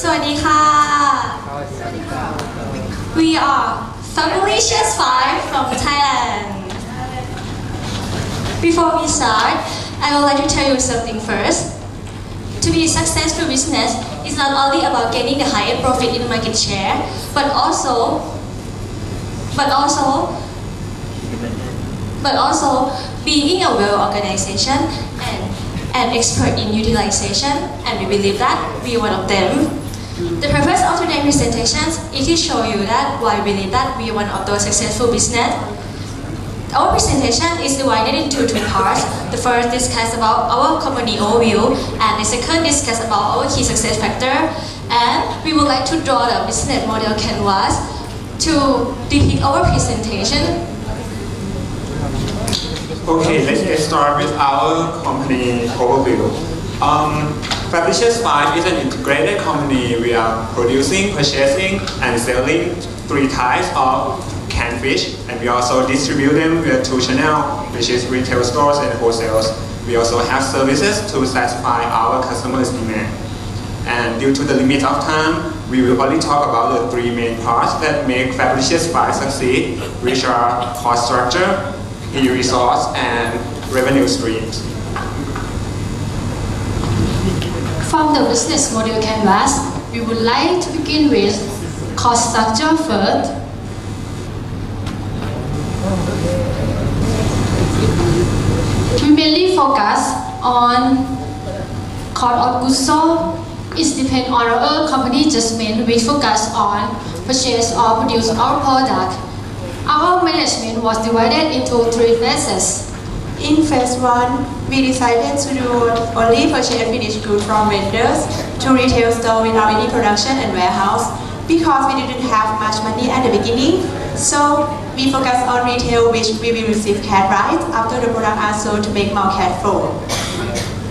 สวัสดีค่ะ We are Fabulicious 5 from Thailand. Before we start, I would like to tell you something first. To be a successful business is not only about gaining the highest profit in the market share, but also being a well-organization and an expert in utilization, and we believe that we are one of them. The purpose of today's presentations is to show you that why we believe that we are one of those successful business. Our presentation is divided into two parts. The first discuss about our company overview, and the second discuss about our key success factor. And we would like to draw the business model canvas to depict our presentation. Okay, let's get started with our company overview. Fabulicious 5 is an integrated company. We are producing, purchasing, and selling 3 types of canned fish, and we also distribute them via 2 channels, which is retail stores and wholesales. We also have services to satisfy our customers' demand. And due to the limit of time, we will only talk about the 3 main parts that make Fabulicious 5 succeed, which are cost structure, e-resource, and revenue streams. From the business model canvas, we would like to begin with cost structure first. We mainly focus on cost of goods sold. It depends on our company judgment. We focus on purchase or produce our product. Our management was divided into 3 phases. In phase 1, we decided to do only purchase finished goods from vendors to retail store without any production and warehouse because we didn't have much money at the beginning. So we focused on retail, which we will receive cash right after the product are sold to make more cash flow.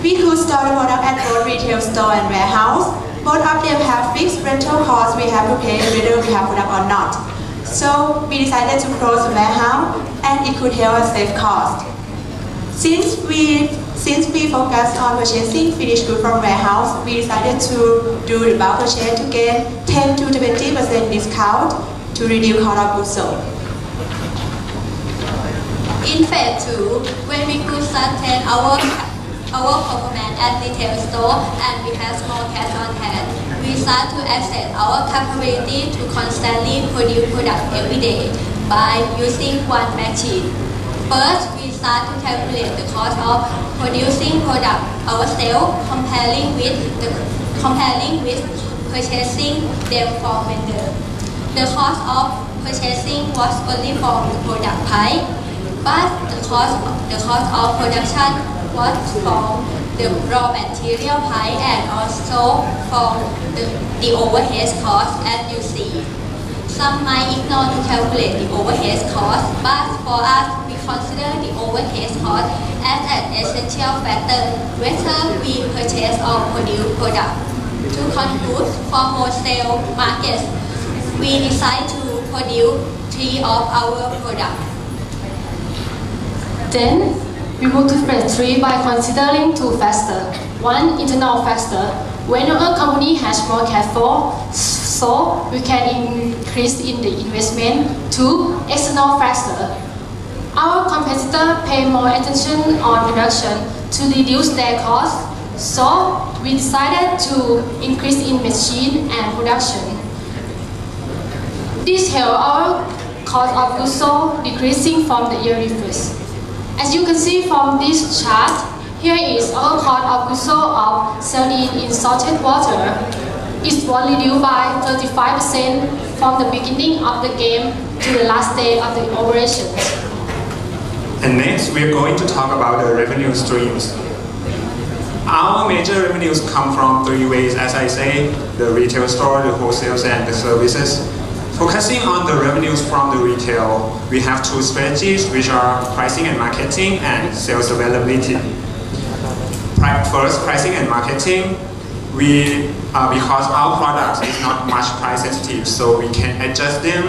We could store the product at both retail store and warehouse. Both of them have fixed rental costs we have to pay whether we have product or not. So we decided to close the warehouse, and it could help us save cost. Since we focused on purchasing finished goods from warehouse, we decided to do the bulk purchase to gain 10 to 20% discount to reduce cost of goods sold. In phase 2, when we could sustain our performance at retail store and we have small cash on hand, we start to assess our capability to constantly produce products every day by using one machine. First, we start to calculate the cost of producing product ourselves, comparing with purchasing them from vendor. The cost of purchasing was only from the product price, but the cost of production was from the raw material price and also from the overhead cost, as you see. Some might ignore to calculate the overhead cost, but for us, we consider the overhead cost as an essential factor whether we purchase or produce product. To conclude, for wholesale markets, we decide to produce 3 of our products. Then, we move to phase 3 by considering 2 factors. 1, internal factor. When our company has more cash flow, so we can increase in the investment. 2, external factor. Our competitor pay more attention on production to reduce their cost, so we decided to increase in machine and production. This helped our cost of goods sold decreasing from the year before. As you can see from this chart, here is our cost of goods sold of sardine in salted water. It was reduced by 35% from the beginning of the game to the last day of the operations. And next, we are going to talk about the revenue streams. Our major revenues come from 3 ways, as I say, the retail store, the wholesales, and the services. Focusing on the revenues from the retail, we have 2 strategies, which are pricing and marketing and sales availability. First, pricing and marketing. Because our products is not much price sensitive, so we can adjust them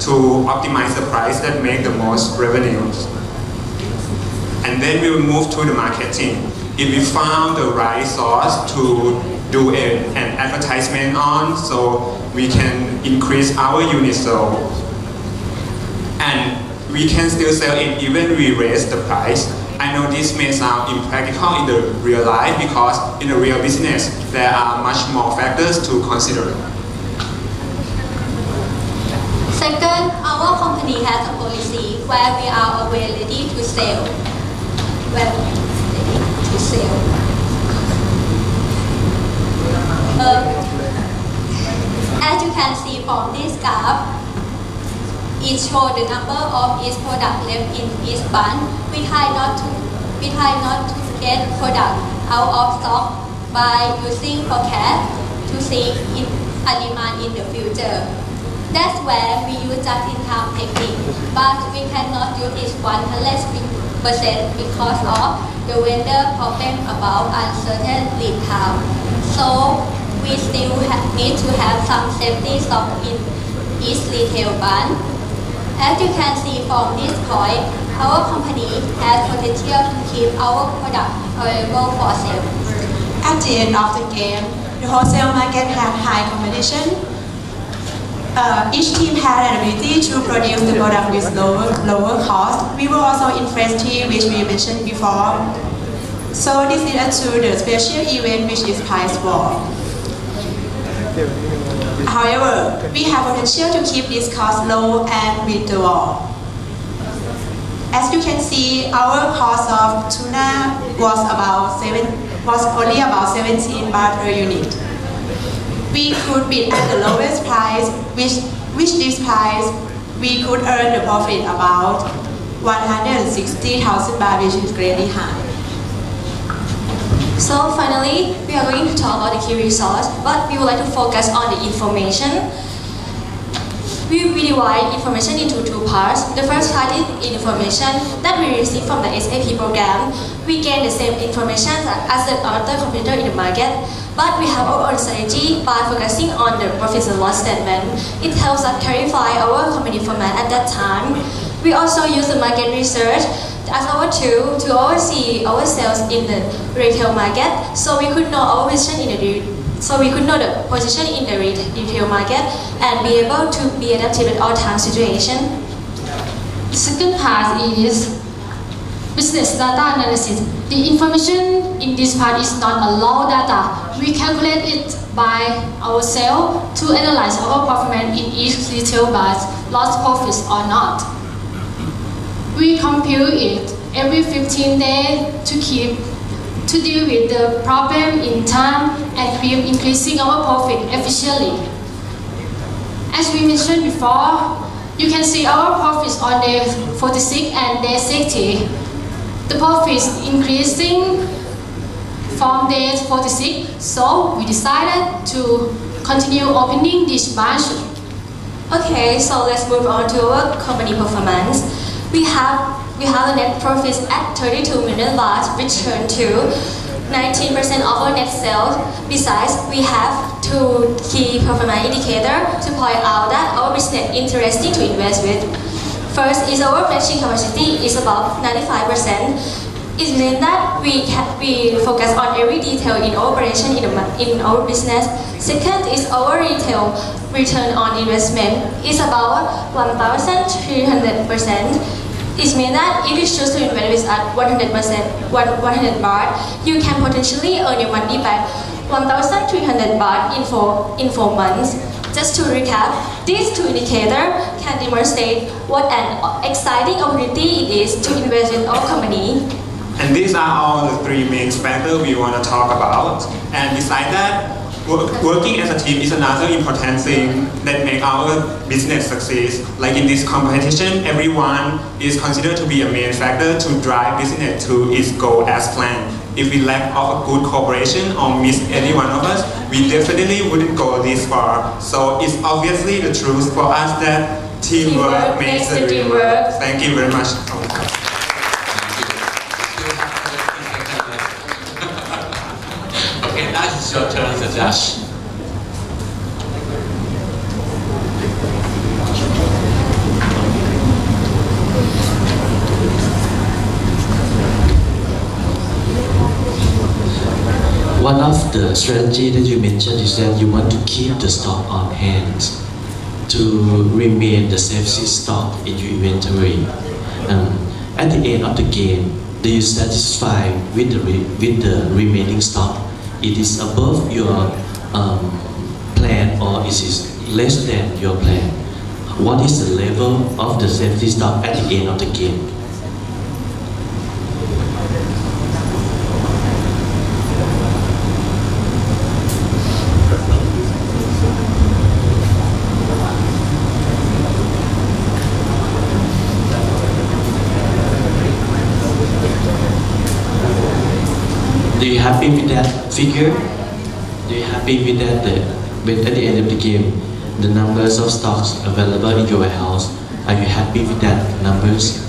to optimize the price that make the most revenues. And then we will move to the marketing. If we found the right source to do an advertisement on, so we can increase our unit sold. And we can still sell it even we raise the price. I know this may sound impractical in the real life because in the real business, there are much more factors to consider. Second, our company has a policy where we are always ready to sell. As you can see from this graph, it shows the number of each product left in each bunch. We try not to get product out of stock by using forecast to see a demand in the future. That's where we use just-in-time technique, but we cannot use it 100% because of the vendor problem about uncertain lead time. So we still need to have some safety stock in each retail bunch. As you can see from this point, our company has potential to keep our product available for sale. At the end of the game, the wholesale market had high competition. Each team had an ability to produce the product with lower cost. We were also in phase 3, which we mentioned before. So this led us to the special event, which is price war. However, we have potential to keep this cost low and beat the war. As you can see, our cost of tuna was only about 17 baht per unit. We could bid at the lowest price, which this price we could earn the profit about 160,000 baht, which is greatly high. So finally, we are going to talk about the key results, but we would like to focus on the information. We divide information into two parts. The first part is information that we receive from the SAP program. We gain the same information as the other competitor in the market, but we have our own strategy by focusing on the profit and loss statement. It helps us clarify our company format at that time. We also use the market research as our tool to oversee our sales in the retail market, so we could know our position in the retail market and be able to be adaptive at all time situation. The second part is business data analysis. The information in this part is not a raw data. We calculate it by ourselves to analyze our performance in each retail batch, lost profits or not. We compute it every 15 days to deal with the problem in time and keep increasing our profit efficiently. As we mentioned before, you can see our profits on day 46 and day 60. The profits increasing from day 46, so we decided to continue opening this branch. Okay, so let's move on to our company performance. We have a net profit at 32 million baht, which turned to 19% of our net sales. Besides, we have two key performance indicators to point out that our business is interesting to invest with. First is our matching capacity is about 95%. It means that we focus on every detail in operation in our business. Second is our retail return on investment is about 1,300%. It means that if you choose to invest with at 100 baht, you can potentially earn your money back 1,300 baht in 4 months. Just to recap, these two indicators can demonstrate what an exciting opportunity it is to invest in our company. And these are all the three main factors we want to talk about. And besides that, working as a team is another important thing that makes our business success. Like in this competition, everyone is considered to be a main factor to drive business to its goal as planned. If we lack of a good cooperation or miss any one of us, we definitely wouldn't go this far. So it's obviously the truth for us that teamwork makes the dream work. Thank you very much. Okay, now it's your turn to judge. One of the the strategy that you mentioned is that you want to keep the stock on hand to remain the safety stock in your inventory. At the end of the game, do you satisfy with the remaining stock? It is above your plan or is it less than your plan? What is the level of the safety stock at the end of the game? Do you happy with that figure? Do you happy with that? With at the end of the game, the numbers of stocks available in your warehouse, are you happy with that numbers?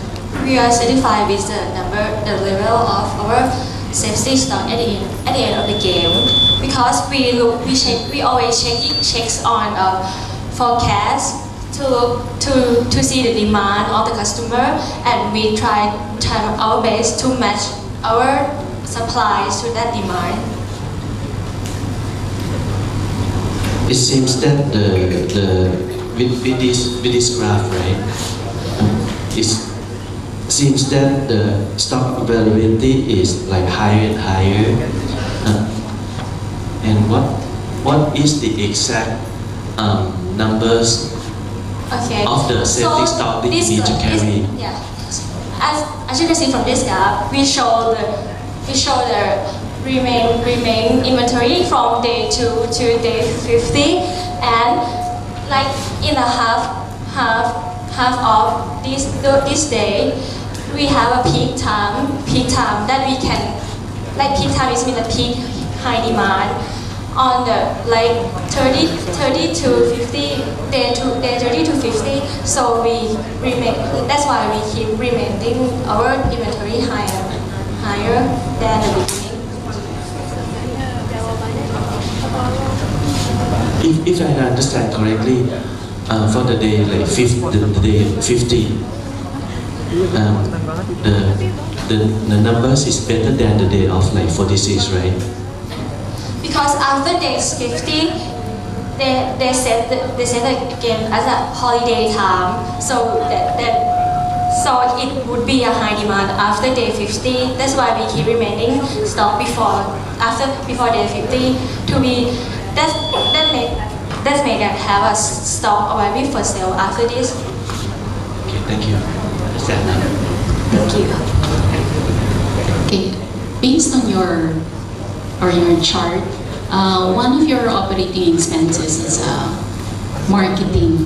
We are satisfied with the level of our safety stock at the end of the game because we always checks on forecast to see the demand of the customer, and we try our best to match our supplies to that demand. It seems that with this graph, right? It seems that the stock availability is like higher and higher. And what is the exact numbers of the safety stock that you need to carry? As you can see from this graph, we show the remain inventory from day 2 to day 50, and like in the half of this day, we have a peak time that we can, like peak time is mean the peak high demand on the like 30 to 50 day 30 to 50. So that's why we keep remaining our inventory higher than the beginning. If I understand correctly, for the day like the day 50, the numbers is better than the day of like 46, right? Because after day 50, they set the game as a holiday time, so so it would be a high demand after day 50. That's why we keep remaining stock before day 50 to be that may have a stock available for sale after this. Okay, thank you. Understand now. Thank you. Okay, based on your chart, one of your operating expenses is marketing,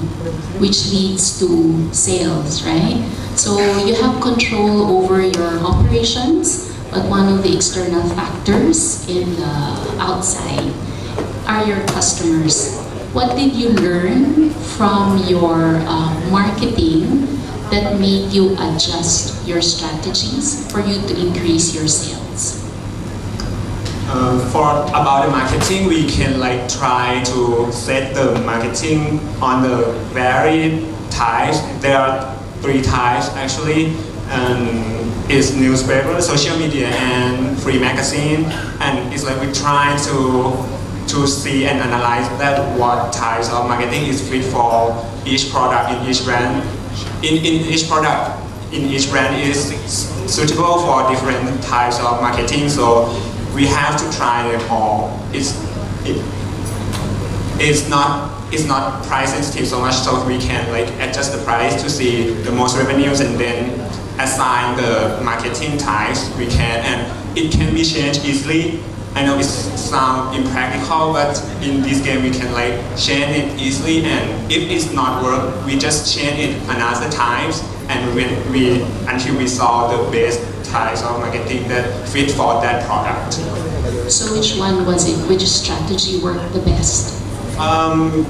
which leads to sales, right? So you have control over your operations, but one of the external factors in the outside are your customers. What did you learn from your marketing that made you adjust your strategies for you to increase your sales? About the marketing, we can like try to set the marketing on the varied types. There are 3 types actually, and it's newspaper, social media, and free magazine. And it's like we try to see and analyze that what types of marketing is fit for each product in each brand. In each product in each brand is suitable for different types of marketing. So we have to try them all. It's not price sensitive so much, so we can like adjust the price to see the most revenues and then assign the marketing types we can, and it can be changed easily. I know it sounds impractical, but in this game we can like change it easily, and if it's not work, we just change it another times, and until we saw the best types of marketing that fit for that product. So which one was it? Which strategy worked the best?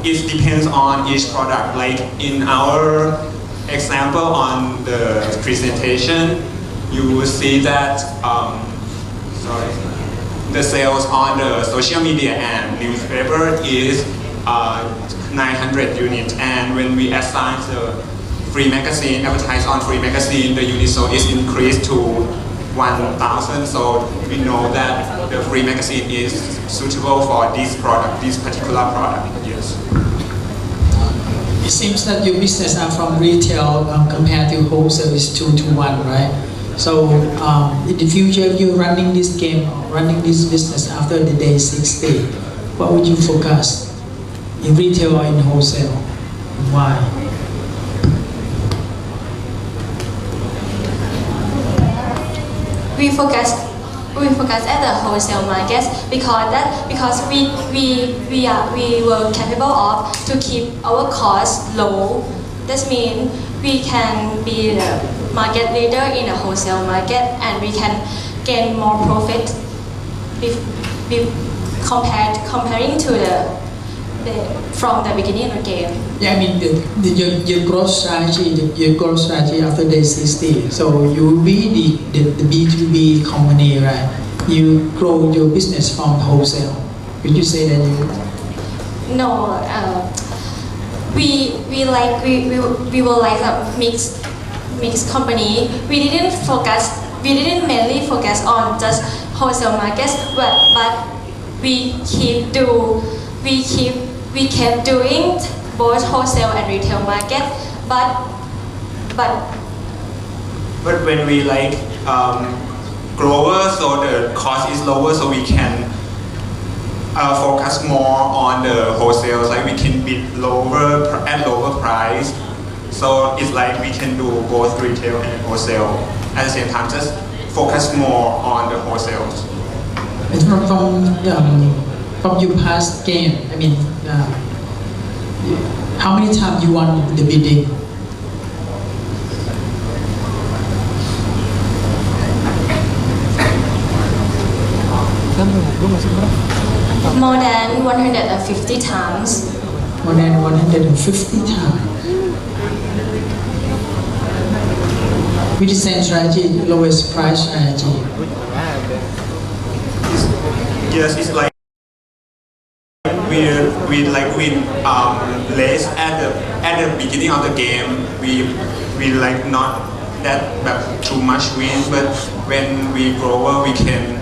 It depends on each product. Like in our example on the presentation, you will see that the sales on the social media and newspaper is 900 units, and when we assign the free magazine, advertise on free magazine, the unit sold is increased to 1,000. So we know that the free magazine is suitable for this product, this particular product. Yes. It seems that your business are from retail compared to wholesale is 2 to 1, right? So in the future, if you're running this game, running this business after the day 60, what would you focus? In retail or in wholesale? Why? We focus at the wholesale market because we were capable of to keep our costs low. That means we can be the market leader in the wholesale market and we can gain more profit comparing to the from the beginning of the game. Yeah, I mean your growth strategy after day 60. So you will be the B2B company, right? You grow your business from wholesale. Would you say that you? No, we will like a mixed company. We didn't mainly focus on just wholesale markets, but we kept doing both wholesale and retail market, but when we grower, so the cost is lower, so we can focus more on the wholesale. Like we can bid at lower price. So it's like we can do both retail and wholesale at the same time. Just focus more on the wholesale. From your past game, I mean, how many times you won the bidding? more than 150 times. More than 150 times. With the same strategy, lowest price strategy. Yes, it's like we win less at the beginning of the game. We like not that too much win, but when we grow, we can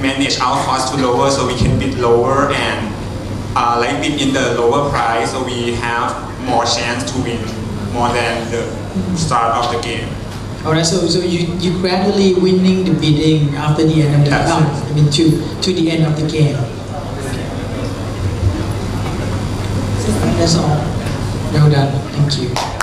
manage our cost to lower, so we can bid lower and bid in the lower price, so we have more chance to win more than the start of the game. Alright, so you gradually winning the bidding after the end of the to the end of the game. That's all. Well done. Thank you.